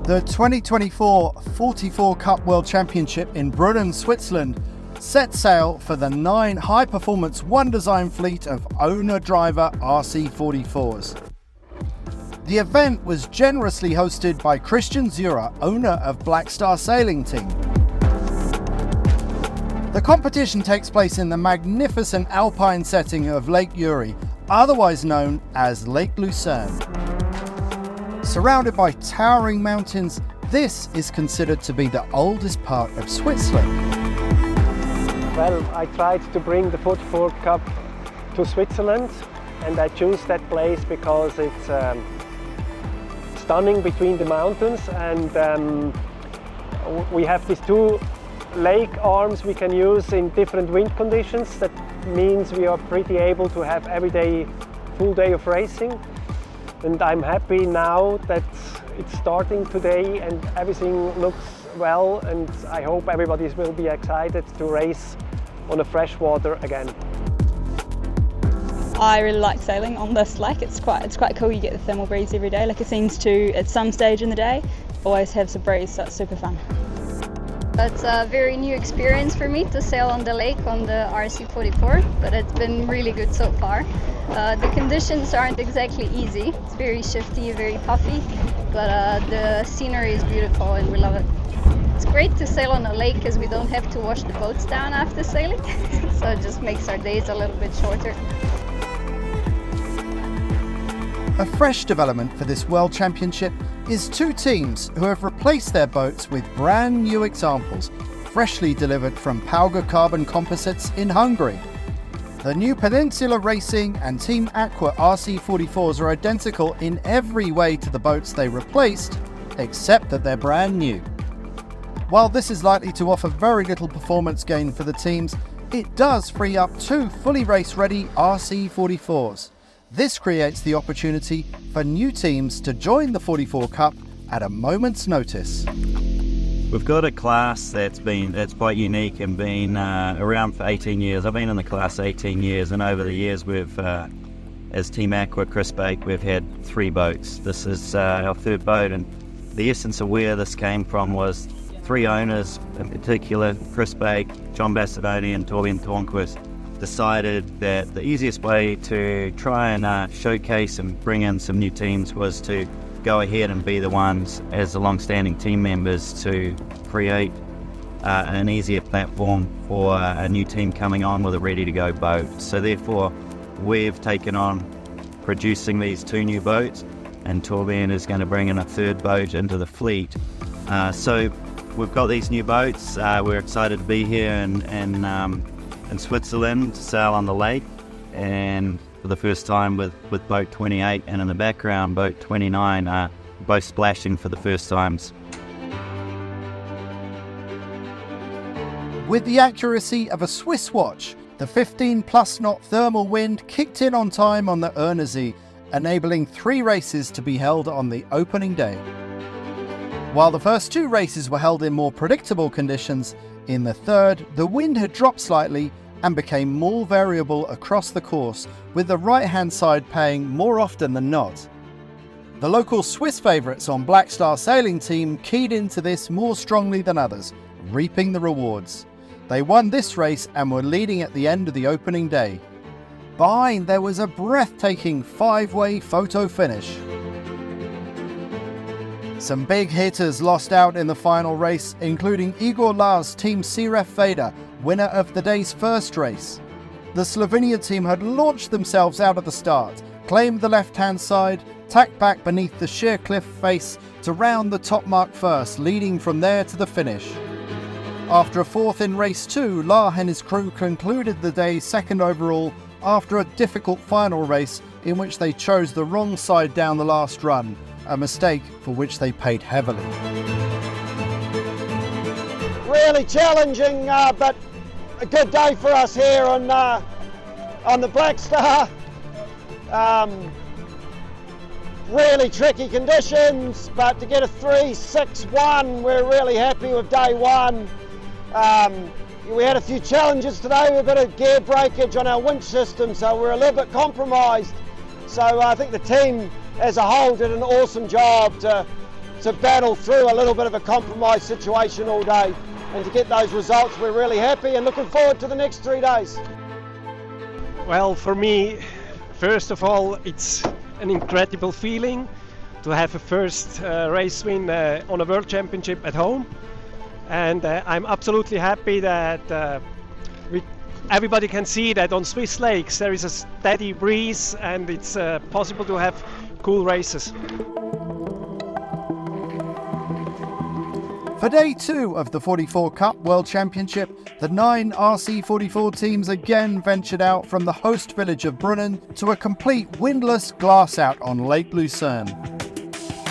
The 2024 44 Cup World Championship in Brunnen, Switzerland set sail for the 9 high-performance one-design fleet of owner-driver RC44s. The event was generously hosted by Christian Zura, owner of Black Star Sailing Team. The competition takes place in the magnificent alpine setting of Lake Uri, otherwise known as Lake Lucerne. Surrounded by towering mountains, this is considered to be the oldest part of Switzerland. Well, I tried to bring the 44 Cup to Switzerland, and I chose that place because it's stunning between the mountains, and we have these 2 lake arms we can use in different wind conditions. That means we are pretty able to have every day, full day of racing. And I'm happy now that it's starting today and everything looks well, and I hope everybody will be excited to race on the fresh water again. I really like sailing on this lake. It's quite cool. You get the thermal breeze every day. Like it seems to, at some stage in the day, always have some breeze, so it's super fun. It's a very new experience for me to sail on the lake on the RC44, but it's been really good so far. The conditions aren't exactly easy. It's very shifty, very puffy, but the scenery is beautiful and we love it. It's great to sail on a lake because we don't have to wash the boats down after sailing, so it just makes our days a little bit shorter. A fresh development for this World Championship is 2 teams who have replaced their boats with brand new examples, freshly delivered from Pauga Carbon Composites in Hungary. The new Peninsula Racing and Team Aqua RC44s are identical in every way to the boats they replaced, except that they're brand new. While this is likely to offer very little performance gain for the teams, it does free up 2 fully race-ready RC44s. This creates the opportunity for new teams to join the 44 Cup at a moment's notice. We've got a class that's quite unique and been around for 18 years. I've been in the class 18 years, and over the years we've, as Team Aqua, Chris Bake, we've had 3 boats. This is our 3rd boat, and the essence of where this came from was 3 owners, in particular Chris Bake, John Bassadoni and Torbjörn Tornquist, decided that the easiest way to try and showcase and bring in some new teams was to go ahead and be the ones, as the long-standing team members, to create an easier platform for a new team coming on with a ready-to-go boat. So therefore, we've taken on producing these 2 new boats, and Torbjörn is going to bring in a 3rd boat into the fleet. So we've got these new boats. We're excited to be here in Switzerland to sail on the lake, and for the first time with boat 28, and in the background boat 29, both splashing for the first times. With the accuracy of a Swiss watch, the 15+ knot thermal wind kicked in on time on the Ernesee, enabling 3 races to be held on the opening day. While the first 2 races were held in more predictable conditions, in the 3rd, the wind had dropped slightly and became more variable across the course, with the right-hand side paying more often than not. The local Swiss favourites on Black Star Sailing Team keyed into this more strongly than others, reaping the rewards. They won this race and were leading at the end of the opening day. Behind, there was a breathtaking 5-way photo finish. Some big hitters lost out in the final race, including Igor Lars' Team Siref Veda, winner of the day's first race. The Slovenia team had launched themselves out at the start, claimed the left-hand side, tacked back beneath the sheer cliff face to round the top mark first, leading from there to the finish. After a 4th in race 2, Lars and his crew concluded the day 2nd overall after a difficult final race in which they chose the wrong side down the last run, a mistake for which they paid heavily. Really challenging, but a good day for us here on the Black Star. Really tricky conditions, but to get a 3-6-1, we're really happy with day 1. We had a few challenges today with a bit of gear breakage on our winch system, so we're a little bit compromised. So I think the team as a whole did an awesome job to to battle through a little bit of a compromise situation all day and to get those results. We're really happy and looking forward to the next 3 days. Well, for me, first of all, it's an incredible feeling to have a first race win on a World Championship at home. And I'm absolutely happy that everybody can see that on Swiss lakes there is a steady breeze and it's possible to have cool races. For day 2 of the 44 Cup World Championship, the 9 RC44 teams again ventured out from the host village of Brunnen to a complete windless glass out on Lake Lucerne.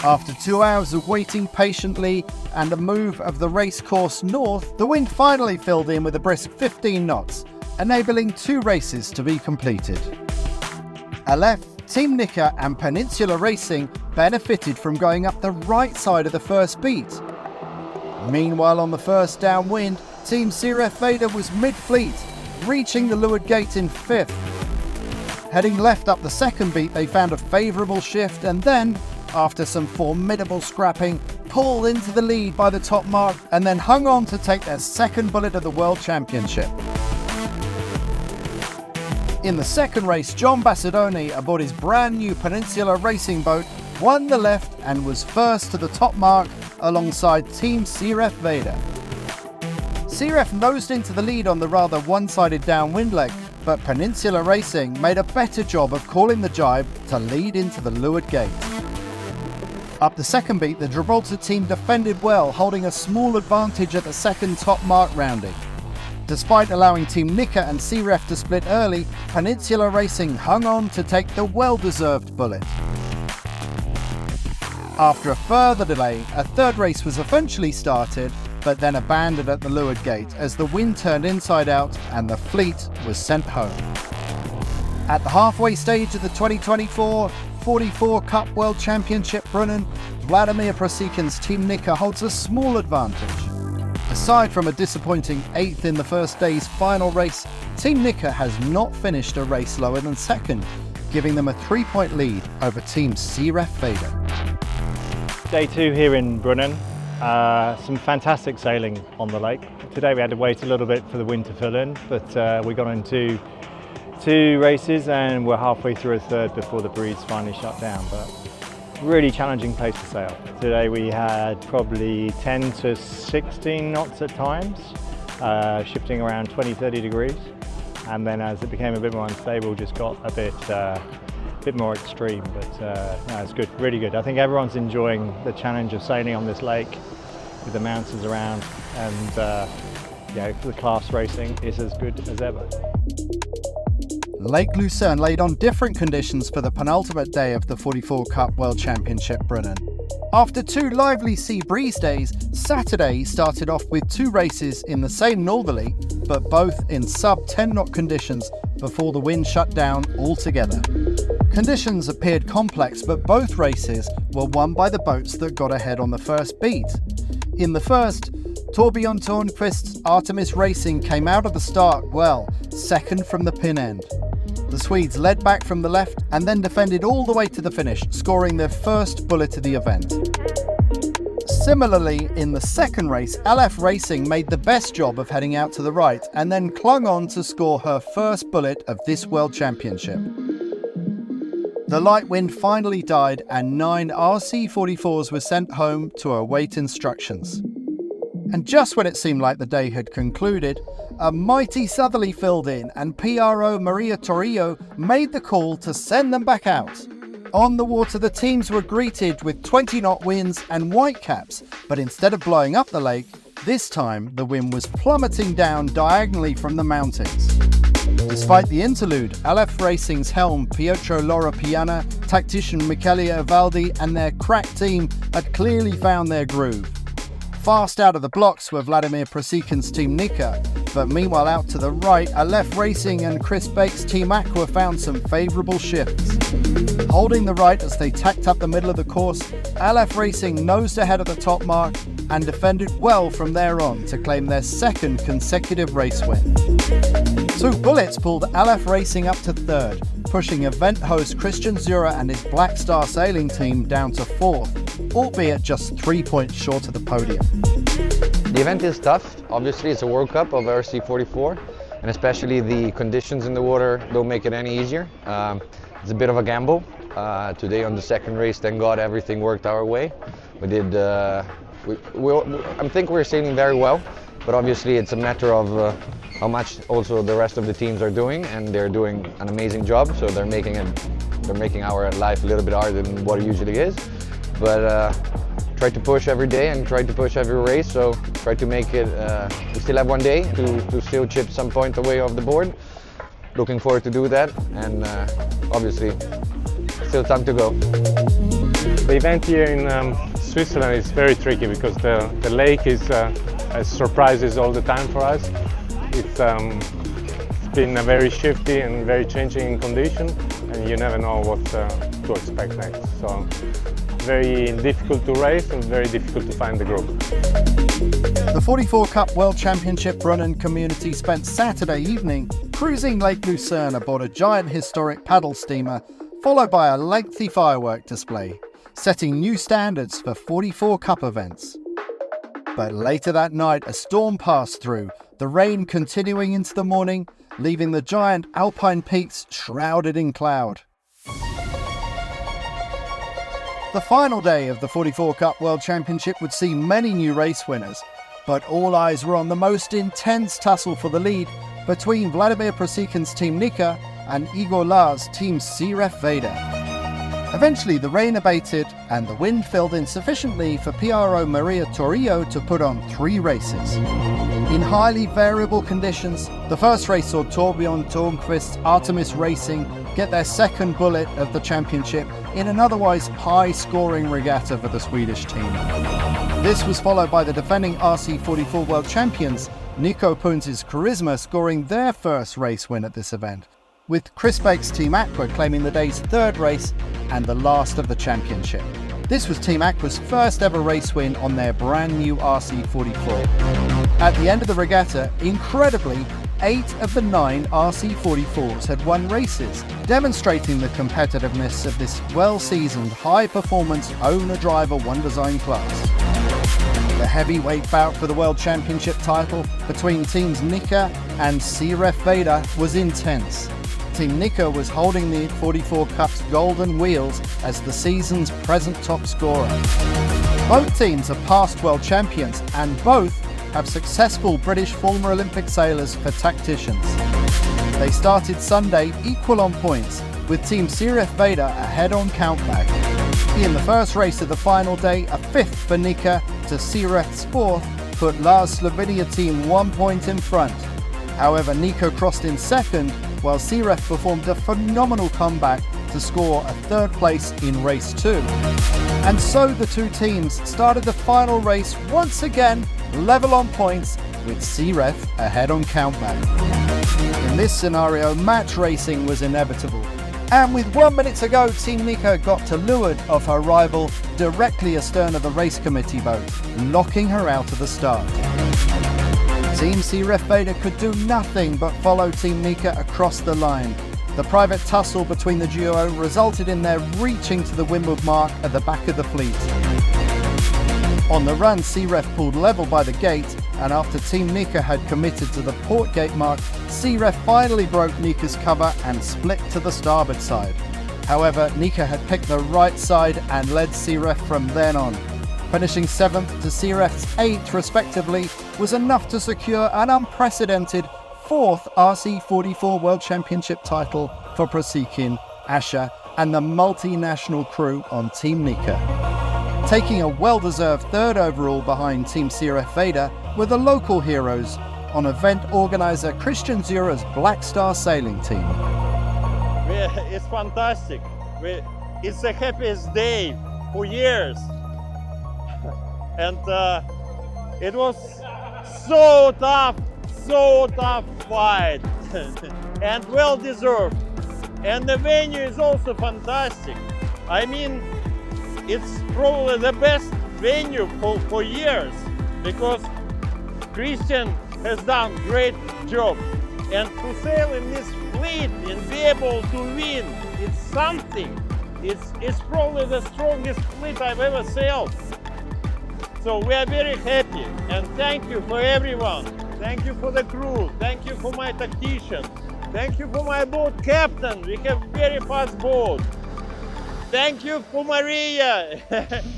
After 2 hours of waiting patiently and a move of the race course north, the wind finally filled in with a brisk 15 knots, enabling 2 races to be completed. Aleph, Team Nika and Peninsula Racing benefited from going up the right side of the first beat. Meanwhile, on the first downwind, Team Siref Vader was mid-fleet, reaching the leeward gate in 5th. Heading left up the second beat, they found a favourable shift and then, after some formidable scrapping, pulled into the lead by the top mark and then hung on to take their second bullet of the World Championship. In the second race, John Bassadoni, aboard his brand new Peninsula Racing boat, won the left and was first to the top mark alongside Team Siref Vader. Siref nosed into the lead on the rather one-sided downwind leg, but Peninsula Racing made a better job of calling the jibe to lead into the leeward gate. Up the second beat, the Gibraltar team defended well, holding a small advantage at the second top mark rounding. Despite allowing Team Nika and Siref to split early, Peninsula Racing hung on to take the well-deserved bullet. After a further delay, a third race was eventually started, but then abandoned at the leeward gate as the wind turned inside out and the fleet was sent home. At the halfway stage of the 2024 44 Cup World Championship Brunnen, Vladimir Prosikin's Team Nika holds a small advantage. Aside from a disappointing 8th in the first day's final race, Team Nika has not finished a race lower than 2nd, giving them a 3-point lead over Team Siref Vader. Day 2 here in Brunnen, some fantastic sailing on the lake. Today we had to wait a little bit for the wind to fill in, but we got into 2 races and we're halfway through a third before the breeze finally shut down. But really challenging place to sail. Today we had probably 10 to 16 knots at times, shifting around 20-30 degrees, and then as it became a bit more unstable, just got a bit more extreme, but no, it's good, really good. I think everyone's enjoying the challenge of sailing on this lake with the mountains around, and the class racing is as good as ever. Lake Lucerne laid on different conditions for the penultimate day of the 44 Cup World Championship Brunnen. After 2 lively sea breeze days, Saturday started off with 2 races in the same northerly, but both in sub-10 knot conditions before the wind shut down altogether. Conditions appeared complex, but both races were won by the boats that got ahead on the first beat. In the first, Torbjörn Tornqvist's Artemis Racing came out of the start well, 2nd from the pin end. The Swedes led back from the left and then defended all the way to the finish, scoring their first bullet of the event. Similarly, in the second race, Aleph Racing made the best job of heading out to the right and then clung on to score her first bullet of this World Championship. The light wind finally died and 9 RC44s were sent home to await instructions. And just when it seemed like the day had concluded, a mighty southerly filled in and PRO Maria Torrillo made the call to send them back out. On the water, the teams were greeted with 20-knot winds and whitecaps, but instead of blowing up the lake, this time the wind was plummeting down diagonally from the mountains. Despite the interlude, Aleph Racing's helm Pietro Laura Piana, tactician Michele Evaldi and their crack team had clearly found their groove. Fast out of the blocks were Vladimir Prosikin's Team Nika, but meanwhile out to the right, Aleph Racing and Chris Bake's Team Aqua found some favourable shifts. Holding the right as they tacked up the middle of the course, Aleph Racing nosed ahead of the top mark and defended well from there on to claim their 2nd consecutive race win. 2 bullets pulled Aleph Racing up to 3rd, pushing event host Christian Zura and his Black Star sailing team down to 4th. albeit just 3 points short of the podium. The event is tough. Obviously, it's a World Cup of RC44, and especially the conditions in the water don't make it any easier. It's a bit of a gamble. Today on the second race, thank God everything worked our way. We did. I think we're sailing very well, but obviously it's a matter of how much also the rest of the teams are doing, and they're doing an amazing job. So they're making our life a little bit harder than what it usually is. But try to push every day and try to push every race. So try to make it. We still have one day to still chip some point away off the board. Looking forward to do that, and obviously still time to go. The event here in Switzerland is very tricky because the lake is surprises all the time for us. It's been a very shifty and very changing condition, and you never know what to expect next. So very difficult to race and very difficult to find the group. The 44 Cup World Championship Brunnen community spent Saturday evening cruising Lake Lucerne aboard a giant historic paddle steamer, followed by a lengthy firework display, setting new standards for 44 Cup events. But later that night, a storm passed through, the rain continuing into the morning, leaving the giant alpine peaks shrouded in cloud. The final day of the 44 Cup World Championship would see many new race winners, but all eyes were on the most intense tussle for the lead between Vladimir Prosikin's Team Nika and Igor Lars' Team CRF Veda. Eventually the rain abated and the wind filled in sufficiently for PRO Maria Torrio to put on 3 races. In highly variable conditions, the first race saw Torbjörn Tornqvist's Artemis Racing get their second bullet of the championship in an otherwise high-scoring regatta for the Swedish team. This was followed by the defending RC44 World Champions, Nico Punz's Charisma, scoring their first race win at this event, with Chris Bake's Team Aqua claiming the day's third race and the last of the championship. This was Team Aqua's first ever race win on their brand new RC44. At the end of the regatta, incredibly, 8 of the 9 RC44s had won races, demonstrating the competitiveness of this well-seasoned, high-performance owner-driver one-design class. The heavyweight bout for the World Championship title between Teams Nika and CRF Veda was intense. Team Nika was holding the 44 Cup's golden wheels as the season's present top scorer. Both teams are past world champions and both have successful British former Olympic sailors for tacticians. They started Sunday equal on points, with Team CRF Veda ahead on countback. In the first race of the final day, a 5th for Nika to CRF's 4th put Lars' Slovenia team 1 point in front. However, Nico crossed in second, while CRF performed a phenomenal comeback to score a 3rd place in race 2. And so the two teams started the final race once again level on points, with CRF ahead on countback. In this scenario, match racing was inevitable, and with 1 minute to go, Team Nika got to leeward of her rival directly astern of the race committee boat, locking her out of the start. Team CRF Veda could do nothing but follow Team Nika across the line. The private tussle between the duo resulted in their reaching to the windward mark at the back of the fleet. On the run, CRF pulled level by the gate, and after Team Nika had committed to the port gate mark, CRF finally broke Nika's cover and split to the starboard side. However, Nika had picked the right side and led CRF from then on. Finishing 7th to CRF's 8th respectively was enough to secure an unprecedented 4th RC44 World Championship title for Prosikin, Asher and the multinational crew on Team Nika. Taking a well-deserved 3rd overall behind Team CRF Veda were the local heroes on event organizer Christian Zura's Black Star sailing team. It's fantastic. It's the happiest day for years. And it was so tough fight and well deserved. And the venue is also fantastic. I mean, it's probably the best venue for years, because Christian has done great job. And to sail in this fleet and be able to win, it's something. It's probably the strongest fleet I've ever sailed. So we are very happy, and thank you for everyone. Thank you for the crew. Thank you for my tactician. Thank you for my boat captain. We have very fast boat. Thank you for Maria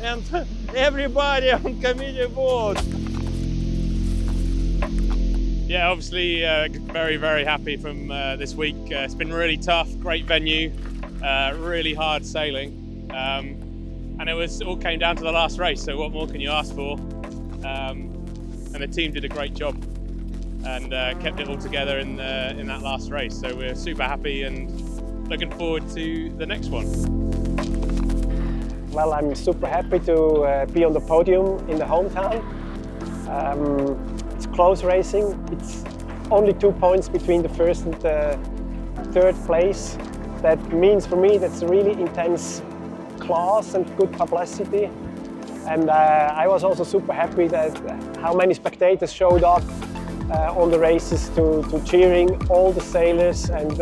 and everybody on committee board. Yeah, obviously very, very happy from this week. It's been really tough, great venue, really hard sailing. And it all came down to the last race, so what more can you ask for? And the team did a great job and kept it all together in that last race. So we're super happy and looking forward to the next one. Well, I'm super happy to be on the podium in the hometown. It's close racing. It's only 2 points between the first and the third place. That means for me that's really intense class and good publicity. And I was also super happy that how many spectators showed up on the races to cheering all the sailors and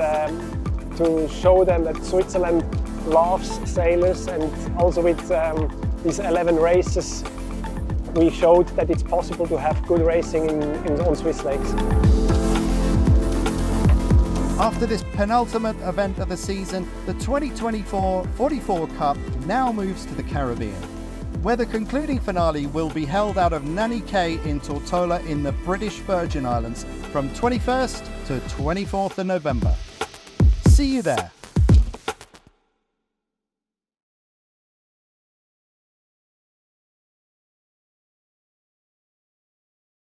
to show them that Switzerland loves sailors, and also with these 11 races we showed that it's possible to have good racing on Swiss lakes. After this penultimate event of the season, the 2024 44 Cup now moves to the Caribbean, where the concluding finale will be held out of Nanny Cay in Tortola in the British Virgin Islands from 21st to 24th of November. See you there.